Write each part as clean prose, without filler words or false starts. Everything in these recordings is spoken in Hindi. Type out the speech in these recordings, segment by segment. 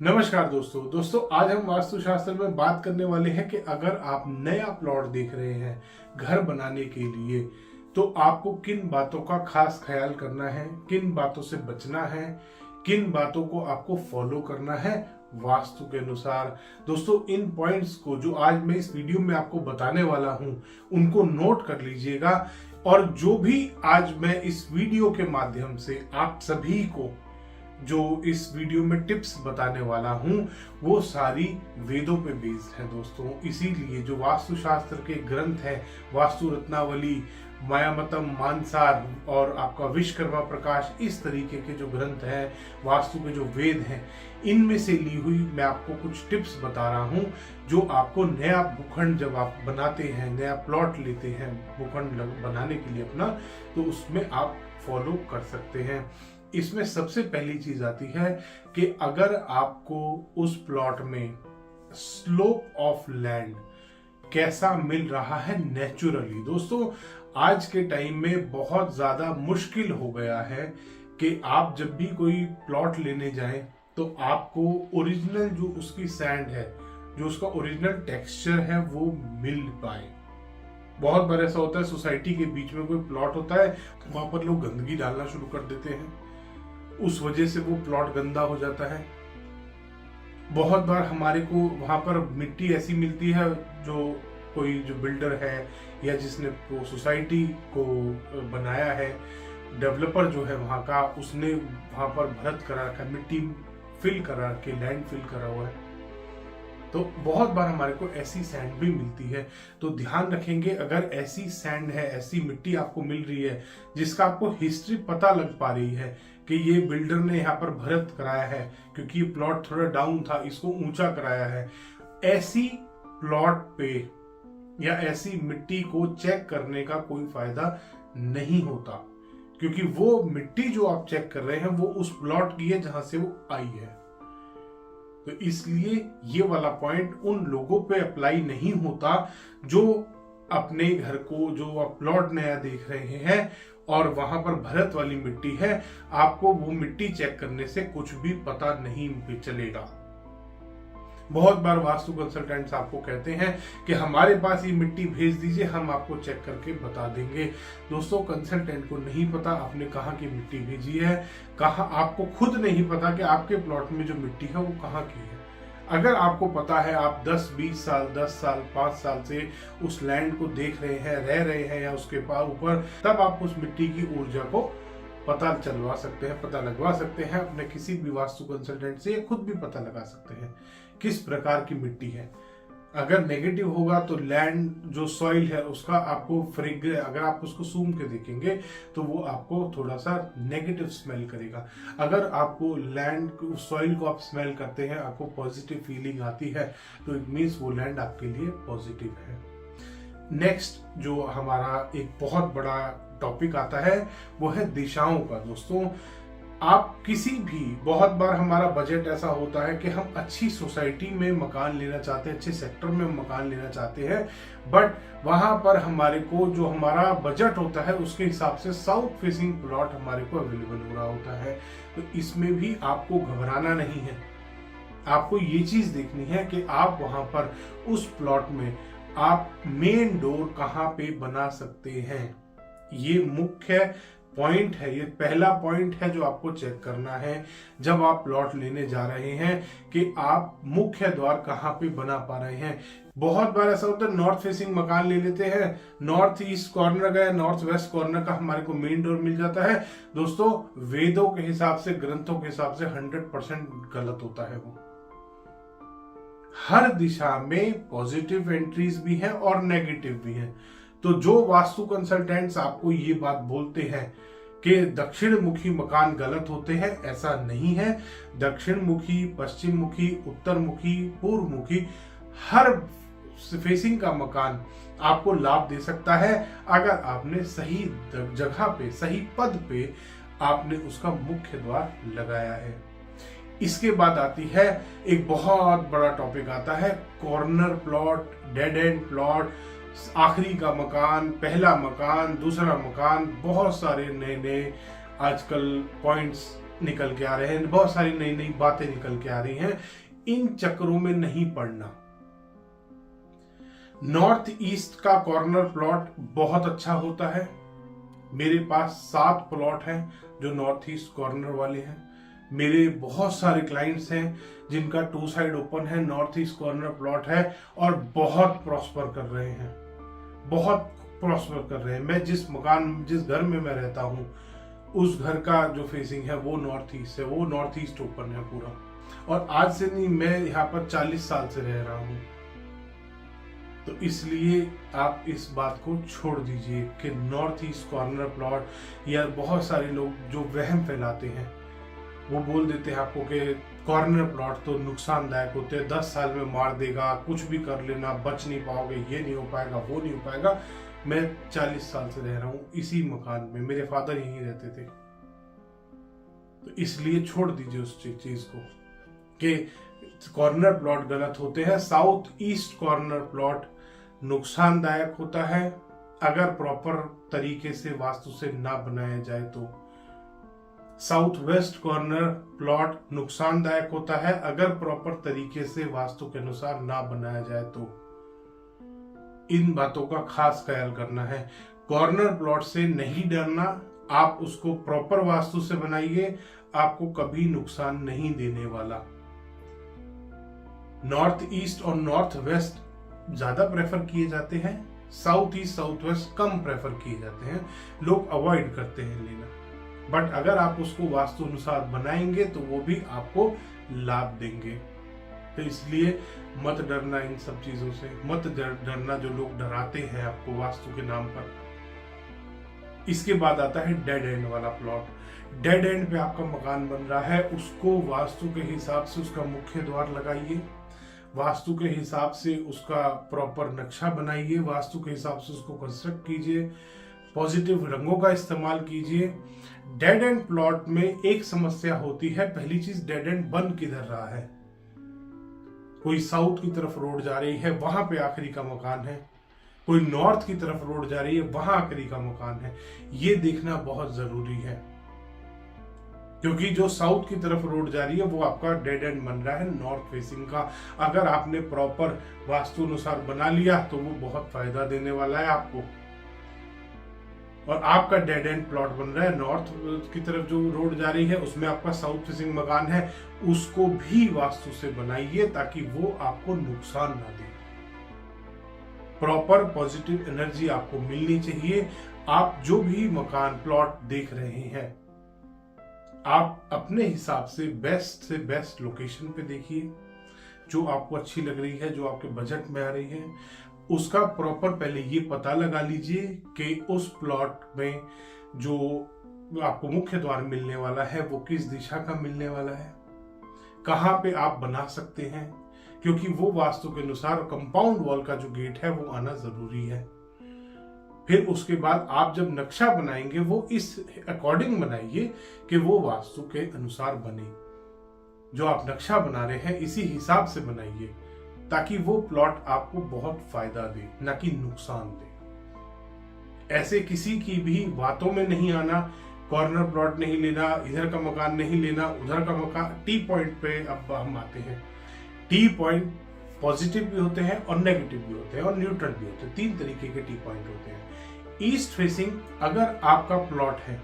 नमस्कार दोस्तों आज हम वास्तुशास्त्र में बात करने वाले हैं कि अगर आप नया प्लॉट देख रहे हैं घर बनाने के लिए तो आपको किन बातों का खास ख्याल करना है, किन बातों से बचना है, किन बातों को आपको फॉलो करना है वास्तु के अनुसार। दोस्तों इन पॉइंट्स को जो आज मैं इस वीडियो में आपको बताने वाला हूं उनको नोट कर लीजिएगा। और जो भी आज मैं इस वीडियो के माध्यम से आप सभी को जो इस वीडियो में टिप्स बताने वाला हूं वो सारी वेदों पे बेस्ड है दोस्तों। इसीलिए जो वास्तुशास्त्र के ग्रंथ हैं, वास्तु रत्नावली, मायामतम, मानसार और आपका विश्वकर्मा प्रकाश, इस तरीके के जो ग्रंथ हैं, वास्तु के जो वेद हैं, इनमें से ली हुई मैं आपको कुछ टिप्स बता रहा हूं जो आपको नया भूखंड जब आप बनाते हैं, नया प्लॉट लेते हैं भूखंड बनाने के लिए अपना, तो उसमें आप फॉलो कर सकते हैं। इसमें सबसे पहली चीज आती है कि अगर आपको उस प्लॉट में स्लोप ऑफ लैंड कैसा मिल रहा है नेचुरली। दोस्तों आज के टाइम में बहुत ज्यादा मुश्किल हो गया है कि आप जब भी कोई प्लॉट लेने जाएं तो आपको ओरिजिनल जो उसकी सैंड है, जो उसका ओरिजिनल टेक्सचर है, वो मिल पाए। बहुत बार ऐसा होता है सोसाइटी के बीच में कोई प्लॉट होता है, वहां पर लोग गंदगी डालना शुरू कर देते हैं, उस वजह से वो प्लॉट गंदा हो जाता है। बहुत बार हमारे को वहां पर मिट्टी ऐसी मिलती है जो कोई जो बिल्डर है या जिसने वो सोसाइटी को बनाया है, डेवलपर जो है वहां का, उसने वहां पर भरत करा रखा है, मिट्टी फिल करा के, लैंड फिल करा हुआ है। तो बहुत बार हमारे को ऐसी सैंड भी मिलती है। तो ध्यान रखेंगे, अगर ऐसी सैंड है, ऐसी मिट्टी आपको मिल रही है जिसका आपको हिस्ट्री पता लग पा रही है कि ये बिल्डर ने यहाँ पर भरत कराया है क्योंकि ये प्लॉट थोड़ा डाउन था, इसको ऊंचा कराया है, ऐसी प्लॉट पे या ऐसी मिट्टी को चेक करने का कोई फायदा नहीं होता, क्योंकि वो मिट्टी जो आप चेक कर रहे हैं वो उस प्लॉट की है जहां से वो आई है। तो इसलिए ये वाला पॉइंट उन लोगों पे अप्लाई नहीं होता जो अपने घर को, जो आप प्लॉट नया देख रहे हैं और वहां पर भरत वाली मिट्टी है, आपको वो मिट्टी चेक करने से कुछ भी पता नहीं चलेगा। बहुत बार वास्तु कंसल्टेंट्स आपको कहते हैं कि हमारे पास ये मिट्टी भेज दीजिए, हम आपको चेक करके बता देंगे। दोस्तों कंसल्टेंट को नहीं पता आपने कहाँ की मिट्टी भेजी है, कहाँ, आपको खुद नहीं पता कि आपके प्लॉट में जो मिट्टी है वो कहाँ की है। अगर आपको पता है, आप 10-20 साल, 10 साल, 5 साल से उस लैंड को देख रहे हैं, रह रहे हैं या उसके ऊपर, तब आप उस मिट्टी की ऊर्जा को पता चलवा सकते हैं, पता लगवा सकते हैं अपने किसी भी वास्तु कंसल्टेंट से, खुद भी पता लगा सकते हैं किस प्रकार की मिट्टी है। अगर नेगेटिव होगा तो लैंड जो सॉइल है उसका आपको अगर आप उसको सूंघ के देखेंगे तो वो आपको थोड़ा सा नेगेटिव स्मेल करेगा। अगर आपको लैंड सॉइल को आप स्मेल करते हैं, आपको पॉजिटिव फीलिंग आती है, तो इट मीन्स वो लैंड आपके लिए पॉजिटिव है। नेक्स्ट जो हमारा एक बहुत बड़ा टॉपिक आता है वो है दिशाओं का। दोस्तों आप किसी भी, बहुत बार हमारा बजट ऐसा होता है कि हम अच्छी सोसाइटी में मकान लेना चाहते हैं, अच्छे सेक्टर में मकान लेना चाहते हैं, बट वहां पर हमारे को जो हमारा बजट होता है उसके हिसाब से साउथ फेसिंग प्लॉट हमारे को अवेलेबल हो रहा होता है। तो इसमें भी आपको घबराना नहीं है, आपको ये चीज देखनी है कि आप वहां पर उस प्लॉट में आप मेन डोर कहाँ पे बना सकते हैं। ये मुख्य पॉइंट है, ये पहला पॉइंट है जो आपको चेक करना है जब आप प्लॉट लेने जा रहे हैं कि आप मुख्य द्वार कहाँ पे बना पा रहे हैं। बहुत बार ऐसा होता है नॉर्थ फेसिंग मकान ले लेते हैं, नॉर्थ ईस्ट कॉर्नर का या नॉर्थ वेस्ट कॉर्नर का हमारे को मेन डोर मिल जाता है। दोस्तों वेदों के हिसाब से, ग्रंथों के हिसाब से 100% गलत होता है। वो हर दिशा में पॉजिटिव एंट्रीज भी हैं और नेगेटिव भी हैं। तो जो वास्तु कंसल्टेंट्स आपको ये बात बोलते हैं कि दक्षिण मुखी मकान गलत होते हैं, ऐसा नहीं है। दक्षिण मुखी, पश्चिम मुखी, उत्तर मुखी, पूर्व मुखी, हर फेसिंग का मकान आपको लाभ दे सकता है अगर आपने सही जगह पे, सही पद पे आपने उसका मुख्य द्वार लगाया है। इसके बाद आती है एक बहुत बड़ा टॉपिक आता है corner plot, dead and plot, आखिरी का मकान, पहला मकान, दूसरा मकान, बहुत सारे नए नए आजकल पॉइंट्स निकल के आ रहे हैं, बहुत सारी नई नई बातें निकल के आ रही हैं। इन चक्करों में नहीं पड़ना। नॉर्थ ईस्ट का कॉर्नर प्लॉट बहुत अच्छा होता है। मेरे पास 7 प्लॉट हैं जो नॉर्थ ईस्ट कॉर्नर वाले हैं। मेरे बहुत सारे क्लाइंट्स हैं जिनका 2 साइड ओपन है, नॉर्थ ईस्ट कॉर्नर प्लॉट है और बहुत प्रॉस्पर कर रहे हैं, बहुत प्रॉस्पर कर रहे हैं। मैं जिस घर में मैं रहता हूँ उस घर का जो फेसिंग है वो नॉर्थ ईस्ट है, वो नॉर्थ ईस्ट ओपन है पूरा। और आज से नहीं, मैं यहाँ पर 40 साल से रह रहा हूँ। तो इसलिए आप इस बात को छोड़ दीजिए कि नॉर्थ ईस्ट कॉर्नर प्लॉट, या बहुत सारे लोग जो वहम फैलाते हैं वो बोल देते हैं आपको कि कॉर्नर प्लॉट तो नुकसानदायक होते हैं, 10 साल में मार देगा, कुछ भी कर लेना, बच नहीं पाओगे, ये नहीं हो पाएगा, वो नहीं हो पाएगा। मैं 40 साल से रह रहा हूँ इसी मकान में, मेरे फादर यहीं रहते थे। तो इसलिए छोड़ दीजिए उस चीज को कि कॉर्नर प्लॉट गलत होते हैं। साउथ ईस्ट कॉर्नर प्लॉट नुकसानदायक होता है अगर प्रॉपर तरीके से वास्तु से ना बनाया जाए तो। साउथ वेस्ट कॉर्नर प्लॉट नुकसानदायक होता है अगर प्रॉपर तरीके से वास्तु के अनुसार ना बनाया जाए तो। इन बातों का खास ख्याल करना है। कॉर्नर प्लॉट से नहीं डरना, आप उसको प्रॉपर वास्तु से बनाइए, आपको कभी नुकसान नहीं देने वाला। नॉर्थ ईस्ट और नॉर्थ वेस्ट ज्यादा प्रेफर किए जाते हैं, साउथ ईस्ट साउथ वेस्ट कम प्रेफर किए जाते हैं, लोग अवॉइड करते हैं लेना। बट अगर आप उसको वास्तु अनुसार बनाएंगे तो वो भी आपको लाभ देंगे। तो इसलिए मत डरना इन सब चीजों से, मत डरना जो लोग डराते हैं आपको वास्तु के नाम पर। इसके बाद आता है डेड एंड वाला प्लॉट। डेड एंड पे आपका मकान बन रहा है, उसको वास्तु के हिसाब से उसका मुख्य द्वार लगाइए, वास्तु के हिसाब से उसका प्रॉपर नक्शा बनाइए, वास्तु के हिसाब से उसको कंस्ट्रक्ट कीजिए, पॉजिटिव रंगों का इस्तेमाल कीजिए। डेड एंड प्लॉट में एक समस्या होती है, पहली चीज डेड एंड बन किधर रहा है। कोई साउथ की तरफ रोड जा रही है, वहां पे आखिरी का मकान है, कोई नॉर्थ की तरफ रोड जा रही है, वहां आखिरी का मकान है। ये देखना बहुत जरूरी है, क्योंकि जो साउथ की तरफ रोड जा रही है वो आपका डेड एंड बन रहा है नॉर्थ फेसिंग का। अगर आपने प्रॉपर वास्तु अनुसार बना लिया तो वो बहुत फायदा देने वाला है आपको। और आपका डेड एंड प्लॉट बन रहा है नॉर्थ की तरफ जो रोड जा रही है, उसमें आपका साउथ फेसिंग मकान है, उसको भी वास्तु से बनाइए ताकि वो आपको नुकसान ना दे। प्रॉपर पॉजिटिव एनर्जी आपको मिलनी चाहिए। आप जो भी मकान प्लॉट देख रहे हैं, आप अपने हिसाब से बेस्ट लोकेशन पे देखिए, जो आपको अच्छी लग रही है, जो आपके बजट में आ रही है। उसका प्रॉपर पहले ये पता लगा लीजिए कि उस प्लॉट में जो आपको मुख्य द्वार मिलने वाला है वो किस दिशा का मिलने वाला है, कहां पे आप बना सकते हैं, क्योंकि वो वास्तु के अनुसार कंपाउंड वॉल का जो गेट है वो आना जरूरी है। फिर उसके बाद आप जब नक्शा बनाएंगे वो इस अकॉर्डिंग बनाइए कि वो वास्तु के अनुसार बने। जो आप नक्शा बना रहे हैं इसी हिसाब से बनाइए ताकि वो प्लॉट आपको बहुत फायदा दे, ना कि नुकसान दे। ऐसे किसी की भी बातों में नहीं आना, कॉर्नर प्लॉट नहीं लेना, इधर का मकान नहीं लेना, उधर का मकान। टी पॉइंट पे अब हम आते हैं। टी पॉइंट पॉजिटिव भी होते हैं और नेगेटिव भी होते हैं और न्यूट्रल भी होते हैं। 3 तरीके के टी पॉइंट होते हैं। ईस्ट फेसिंग अगर आपका प्लॉट है,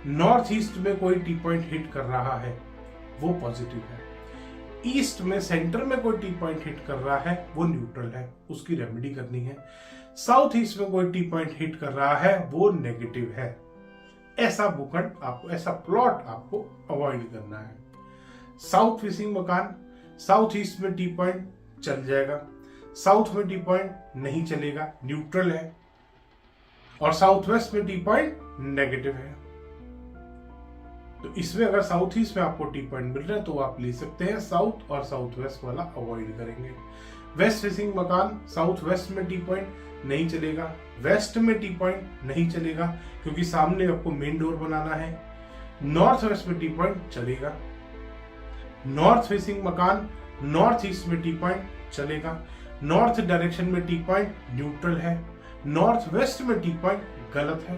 नॉर्थ ईस्ट में कोई टी पॉइंट हिट कर रहा है वो पॉजिटिव है। ईस्ट में सेंटर में कोई टी पॉइंट हिट कर रहा है वो न्यूट्रल है, उसकी रेमेडी करनी है। साउथ ईस्ट में कोई टी पॉइंट हिट कर रहा है वो नेगेटिव है। ऐसा भूखंड आपको, ऐसा प्लॉट आपको अवॉइड करना है। साउथ फेसिंग मकान, साउथ ईस्ट में टी पॉइंट चल जाएगा, साउथ में टी पॉइंट नहीं चलेगा, न्यूट्रल है। और साउथ वेस्ट में टी पॉइंट नेगेटिव है। तो इसमें अगर साउथ ईस्ट में आपको टी पॉइंट मिल रहा है तो आप ले सकते हैं, साउथ और साउथ वेस्ट वाला अवॉइड करेंगे। वेस्ट फेसिंग मकान, साउथ वेस्ट में टी पॉइंट नहीं चलेगा, वेस्ट में टी पॉइंट नहीं चलेगा क्योंकि सामने आपको मेन डोर बनाना है। नॉर्थ वेस्ट में टी पॉइंट चलेगा। नॉर्थ फेसिंग मकान, नॉर्थ ईस्ट में टी पॉइंट चलेगा। नॉर्थ डायरेक्शन में टी पॉइंट न्यूट्रल है, नॉर्थ वेस्ट में टी पॉइंट गलत है।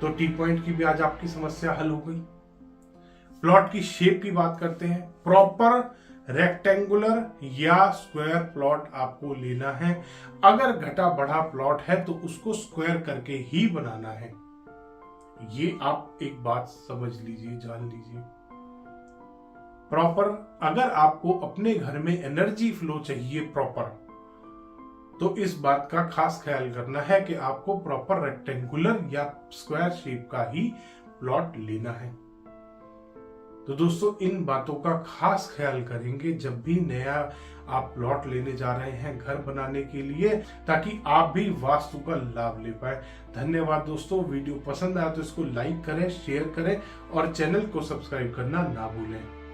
तो टी पॉइंट की भी आज आपकी समस्या हल हो गई। प्लॉट की शेप की बात करते हैं। प्रॉपर रेक्टेंगुलर या स्क्वायर प्लॉट आपको लेना है। अगर घटा बढ़ा प्लॉट है तो उसको स्क्वायर करके ही बनाना है। ये आप एक बात समझ लीजिए, जान लीजिए। प्रॉपर अगर आपको अपने घर में एनर्जी फ्लो चाहिए प्रॉपर, तो इस बात का खास ख्याल करना है कि आपको प्रॉपर रेक्टेंगुलर या स्क्वायर शेप का ही प्लॉट लेना है। तो दोस्तों इन बातों का खास ख्याल करेंगे जब भी नया आप प्लॉट लेने जा रहे हैं घर बनाने के लिए, ताकि आप भी वास्तु का लाभ ले पाए। धन्यवाद दोस्तों। वीडियो पसंद आया तो इसको लाइक करें, शेयर करें और चैनल को सब्सक्राइब करना ना भूलें।